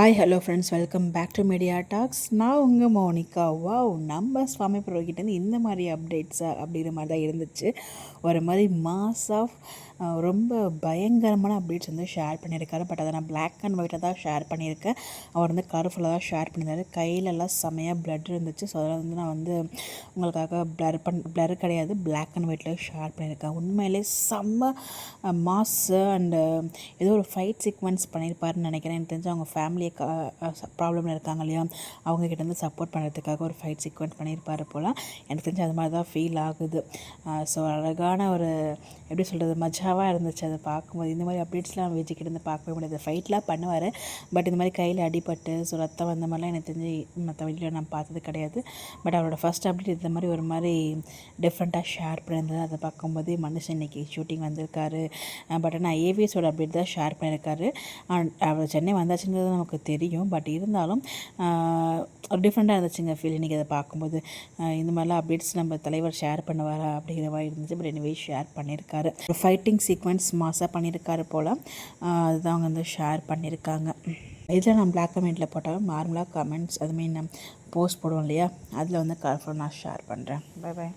Hi hello friends, welcome back to media talks. நான் உங்கள் Monica. Wow, நம்ம சுவாமி ப்ரோகிட்டேருந்து இந்த மாதிரி அப்டேட்ஸா அப்படிங்கிற மாதிரி தான் இருந்துச்சு. ஒரு மாதிரி மாஸ் ஆஃப் ரொம்ப பயங்கரமான அப்டேட்ஸ் வந்து ஷேர் பண்ணியிருக்காரு. பட் அதை நான் பிளாக் அண்ட் ஒயிட்டாக தான் ஷேர் பண்ணியிருக்கேன். அவர் வந்து கலர்ஃபுல்லாக தான் ஷேர் பண்ணியிருந்தாரு. கையிலெல்லாம் செமையாக பிளட் இருந்துச்சு. ஸோ அதில் வந்து நான் வந்து உங்களுக்காக பிளர் கிடையாது, பிளாக் அண்ட் ஒயிட்டில் ஷேர் பண்ணியிருக்கேன். உண்மையிலே செம்ம மாஸ் அண்டு ஏதோ ஒரு ஃபைட் சீக்வன்ஸ் பண்ணியிருப்பாருன்னு நினைக்கிறேன். எனக்கு தெரிஞ்சு அவங்க ஃபேமிலியை ப்ராப்ளமில் இருக்காங்க இல்லையா, அவங்கக்கிட்டேருந்து சப்போர்ட் பண்ணுறதுக்காக ஒரு ஃபைட் சீக்வன்ஸ் பண்ணியிருப்பார் போல். எனக்கு தெரிஞ்சு அது மாதிரி தான் ஃபீல் ஆகுது. ஸோ அழகான ஒரு எப்படி சொல்கிறது, மஜாவாக இருந்துச்சு அதை பார்க்கும்போது. இந்த மாதிரி அப்டேட்ஸ்லாம் விஜய்கிட்டேருந்து பார்க்கவே முடியாது. ஃபைட்லாம் பண்ணுவார், பட் இந்த மாதிரி கையில் அடிபட்டு ஸோ ரத்தம் வந்த மாதிரிலாம் எனக்கு தெரிஞ்சு மற்ற வீட்டில் நான் பார்த்தது கிடையாது. பட் அவரோட ஃபஸ்ட் அப்டேட் இந்த மாதிரி ஒரு மாதிரி டிஃப்ரெண்ட்டாக ஷேர் பண்ணியிருந்தது. அதை பார்க்கும்போதே மனுஷன் இன்றைக்கி ஷூட்டிங் வந்திருக்காரு. பட் ஆனால் ஏவிஎஸோட அப்டேட் தான் ஷேர் பண்ணியிருக்காரு. அவர் சென்னை வந்தாச்சுங்கிறது நமக்கு தெரியும், பட் இருந்தாலும் ஒரு டிஃப்ரெண்ட்டாக இருந்துச்சுங்க ஃபீல் இன்றைக்கி அதை பார்க்கும்போது. இந்த மாதிரிலாம் அப்டேட்ஸ் நம்ம தலைவர் ஷேர் பண்ணுவாரா அப்படிங்கிற மாதிரி இருந்துச்சு. பட் எனிவே ஷேர் பண்ணியிருக்காரு. ஒரு ஃபைட்டிங் சீக்வன்ஸ் மாஸாக பண்ணியிருக்காரு போல். அதுதான் அவங்க வந்து ஷேர் பண்ணியிருக்காங்க. இதில் நான் பிளாக் அண்ட் ஒயிட்டில் போட்டாலும் நார்மலாக கமெண்ட்ஸ் அதுமாரி நான் போஸ்ட் போடுவோம் இல்லையா, அதில் வந்து கலர்ஃபுல்லாக நான் ஷேர் பண்ணுறேன். Bye by.